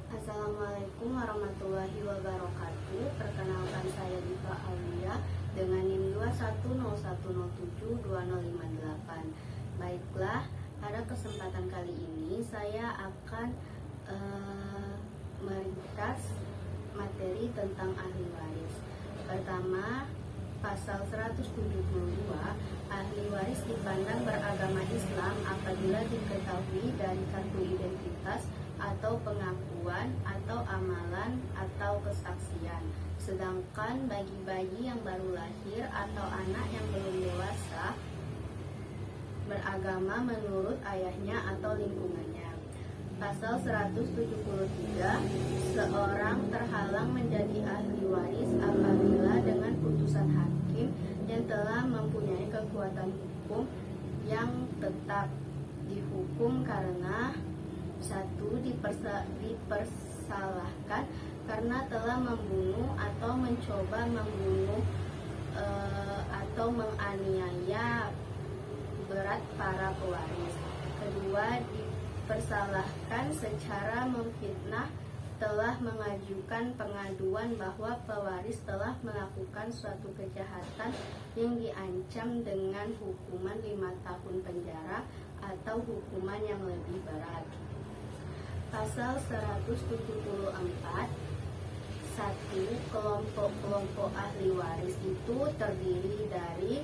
Assalamualaikum warahmatullahi wabarakatuh. Perkenalkan saya Diva Aulia dengan NIM 2101072058. Baiklah, pada kesempatan kali ini saya akan meringkas materi tentang ahli waris. Pertama, pasal 172, ahli waris dipandang beragama Islam apabila diketahui dari kartu identitas atau pengakuan atau amalan atau kesaksian. Sedangkan bagi bayi yang baru lahir atau anak yang belum dewasa beragama menurut ayahnya atau lingkungannya. Pasal 173, seorang terhalang menjadi ahli waris apabila dengan putusan hakim yang telah mempunyai kekuatan hukum yang tetap dihukum karena 1. Dipersalahkan karena telah membunuh atau mencoba membunuh atau menganiaya berat para pewaris. Kedua, dipersalahkan secara memfitnah, telah mengajukan pengaduan bahwa pewaris telah melakukan suatu kejahatan yang diancam dengan hukuman 5 tahun penjara atau hukuman yang lebih berat. Pasal 174, 1. Kelompok-kelompok ahli waris itu terdiri dari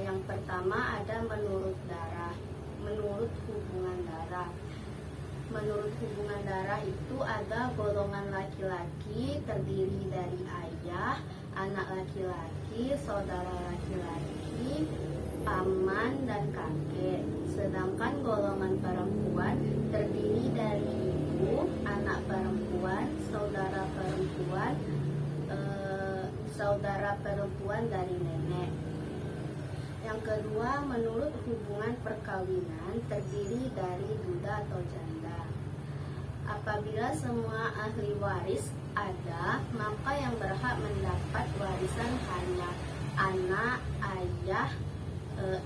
yang pertama ada menurut darah, menurut hubungan darah. Menurut hubungan darah itu ada golongan laki-laki terdiri dari ayah, anak laki-laki, saudara laki-laki, paman, dan kakek. Sedangkan golongan perempuan terdiri dari ibu, anak perempuan, saudara perempuan dari nenek. Yang kedua, menurut hubungan perkawinan terdiri dari duda atau janda. Apabila semua ahli waris ada, maka yang berhak mendapat warisan hanya anak, ayah,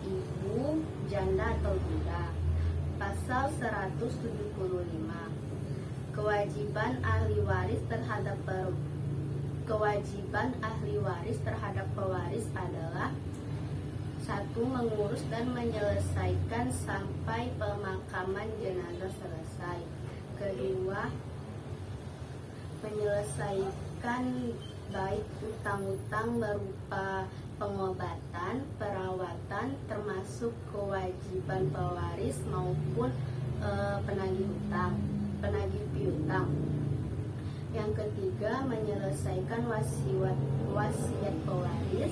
ibu, janda atau duda. Pasal 175, kewajiban ahli waris terhadap pewaris adalah 1. Mengurus dan menyelesaikan sampai pemakaman jenazah selesai. Kedua, menyelesaikan baik utang-utang berupa pengobatan, perawatan, termasuk kewajiban pewaris maupun penagih piutang. Yang ketiga, menyelesaikan wasiat pewaris.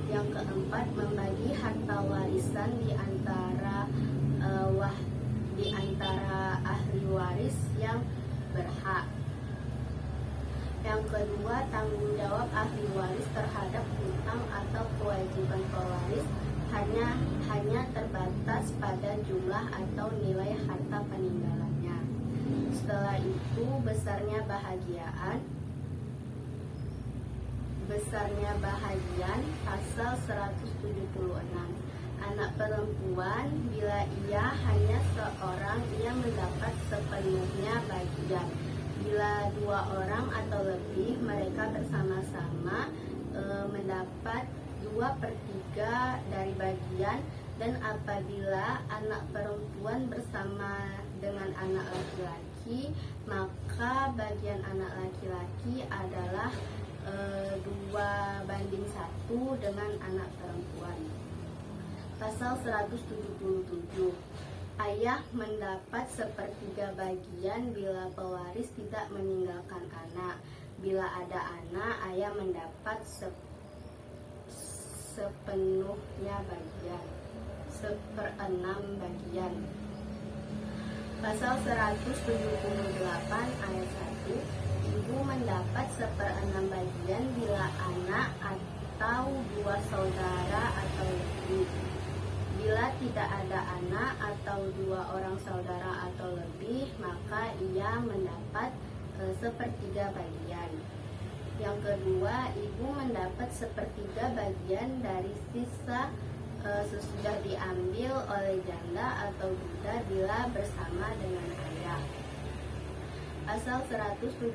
Yang keempat, membagi harta warisan di antara ahli waris yang berhak. Yang kedua, tanggung jawab ahli waris terhadap hutang atau kewajiban pewaris hanya terbatas pada jumlah atau nilai harta peninggalannya. Setelah itu, besarnya bahagian pasal 176. Anak perempuan, bila ia hanya seorang, ia mendapat sepenuhnya bagian. Bila 2 orang atau lebih, mereka bersama-sama mendapat 2/3 dari bagian. Dan apabila anak perempuan bersama dengan anak laki-laki, maka bagian anak laki-laki adalah 2/1 dengan anak perempuan. Pasal 177, ayah mendapat 1/3 bagian bila pewaris tidak meninggalkan anak. Bila ada anak, ayah mendapat sepenuhnya bagian, 1/6 bagian. Pasal 178 ayat 1, ibu mendapat 1/6 bagian bila anak atau 2 saudara atau lebih. Bila tidak ada anak atau 2 orang saudara atau lebih, maka ia mendapat 1/3 bagian. Yang kedua, ibu mendapat 1/3 bagian dari sisa sesudah diambil oleh janda atau duda bila bersama dengan ayah. Pasal 179,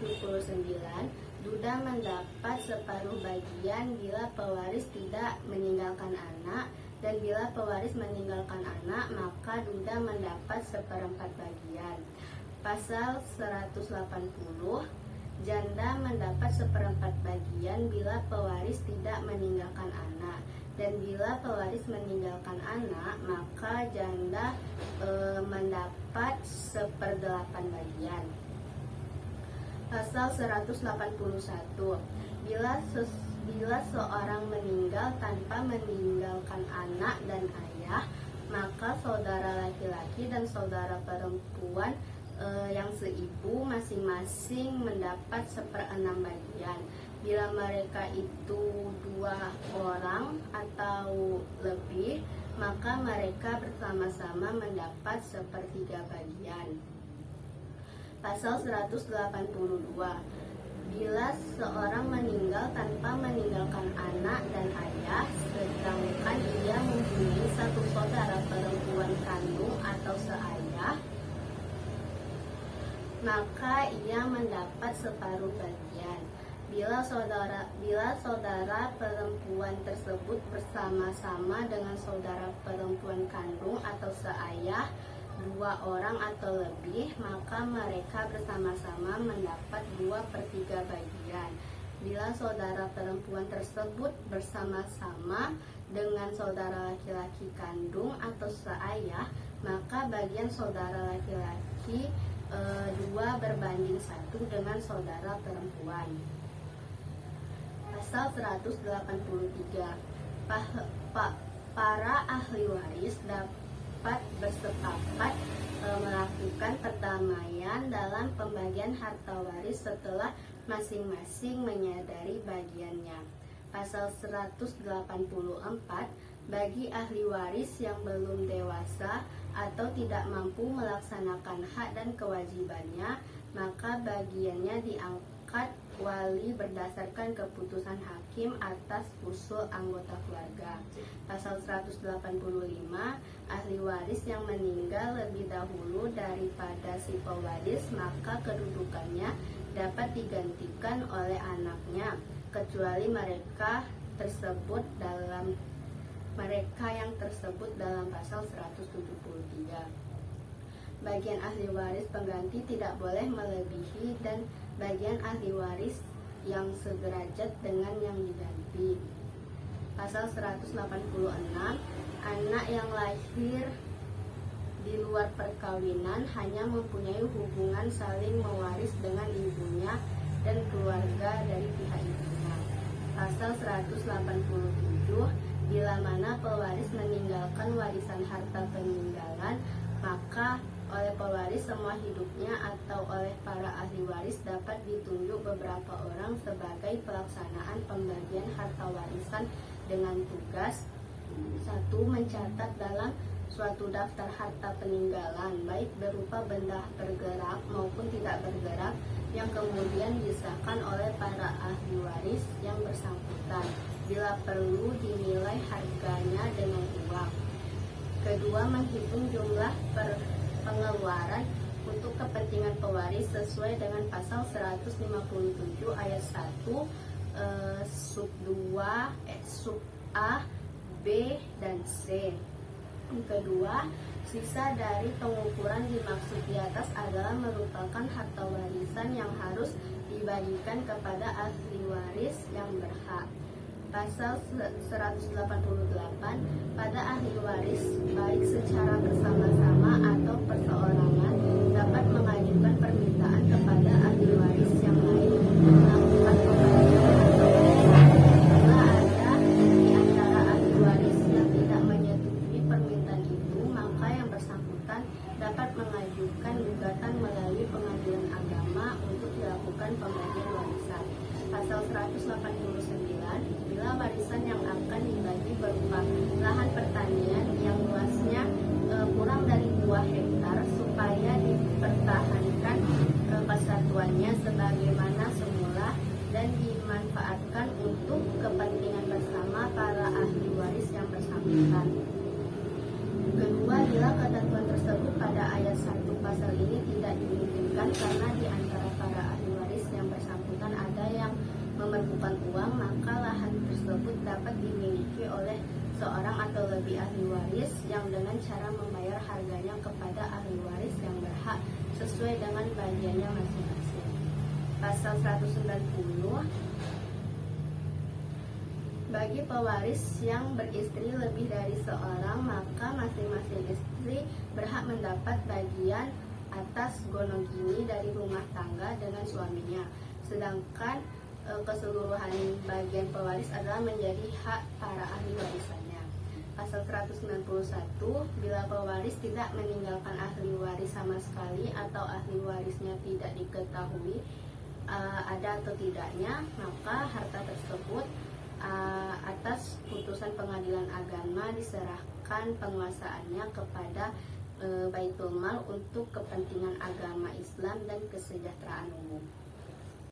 duda mendapat separuh bagian bila pewaris tidak meninggalkan anak, dan bila pewaris meninggalkan anak, maka duda mendapat seperempat bagian. Pasal 180, janda mendapat seperempat bagian bila pewaris tidak meninggalkan anak, dan bila pewaris meninggalkan anak, maka janda mendapat seperdelapan bagian. Pasal 181, bila seorang meninggal tanpa meninggalkan anak dan ayah, maka saudara laki-laki dan saudara perempuan yang seibu masing-masing mendapat seperenam bagian. Bila mereka itu 2 orang atau lebih, maka mereka bersama-sama mendapat sepertiga bagian. Pasal 182, bila seorang meninggal tanpa meninggalkan anak dan ayah, sedangkan ia mempunyai satu saudara perempuan kandung atau seayah, maka ia mendapat separuh bagian. Bila saudara perempuan tersebut bersama-sama dengan saudara perempuan kandung atau seayah 2 orang atau lebih, maka mereka bersama-sama mendapat 2/3 bagian. Bila saudara perempuan tersebut bersama-sama dengan saudara laki-laki kandung atau seayah, maka bagian saudara laki-laki 2:1 dengan saudara perempuan. Pasal 183, para ahli waris dapat bersepakat melakukan perdamaian dalam pembagian harta waris setelah masing-masing menyadari bagiannya. Pasal 184, bagi ahli waris yang belum dewasa atau tidak mampu melaksanakan hak dan kewajibannya, maka bagiannya diangkat wali berdasarkan keputusan hakim atas usul anggota keluarga. Pasal 185, ahli waris yang meninggal lebih dahulu daripada si pewaris, maka kedudukannya dapat digantikan oleh anaknya, kecuali mereka yang tersebut dalam pasal 173. Bagian ahli waris pengganti tidak boleh melebihi dan bagian ahli waris yang sederajat dengan yang diganti. Pasal 186, anak yang lahir di luar perkawinan hanya mempunyai hubungan saling mewaris dengan ibunya dan keluarga dari pihak ibunya. Pasal 187, bila mana pewaris meninggalkan warisan harta peninggalan, maka oleh pewaris semua hidupnya atau oleh para ahli waris dapat ditunjuk beberapa orang sebagai pelaksanaan pembagian harta warisan dengan tugas: 1. Mencatat dalam suatu daftar harta peninggalan, baik berupa benda bergerak maupun tidak bergerak, yang kemudian disahkan oleh para ahli waris yang bersangkutan. Bila perlu dinilai harganya dengan uang. 2. Menghitung jumlah pengeluaran untuk kepentingan pewaris sesuai dengan pasal 157 ayat 1 sub 2 sub A, B, dan C. 2. Sisa dari pengukuran dimaksud di atas adalah merupakan harta warisan yang harus dibagikan kepada ahli waris yang berhak. Pasal 188, pada ahli waris baik secara bersama-sama atau perseorangan dapat mengajukan permintaan kepada ahli waris yang lain untuk melakukan pembagian atau warisan. Bila ada di antara ahli waris yang tidak menyetujui permintaan itu, maka yang bersangkutan dapat mengajukan gugatan melalui pengadilan agama untuk dilakukan pembagian warisan. Pasal 189, bila warisan yang akan dibagi berupa lahan pertanian yang luasnya kurang dari 2 hektar, supaya dipertahankan kesatuannya sebagaimana semula dan dimanfaatkan untuk kepentingan bersama para ahli waris yang bersangkutan. 2. Bila ketentuan tersebut pada ayat 1 pasal ini tidak dimungkinkan karena di antara bukan uang, maka lahan tersebut dapat dimiliki oleh seorang atau lebih ahli waris yang dengan cara membayar harganya kepada ahli waris yang berhak sesuai dengan bagiannya masing-masing. Pasal 190, bagi pewaris yang beristri lebih dari seorang, maka masing-masing istri berhak mendapat bagian atas gonogini dari rumah tangga dengan suaminya, sedangkan keseluruhan bagian pewaris adalah menjadi hak para ahli warisannya. Pasal 191, bila pewaris tidak meninggalkan ahli waris sama sekali atau ahli warisnya tidak diketahui ada atau tidaknya, maka harta tersebut atas putusan pengadilan agama diserahkan penguasaannya kepada Baitul Mal untuk kepentingan agama Islam dan kesejahteraan umum.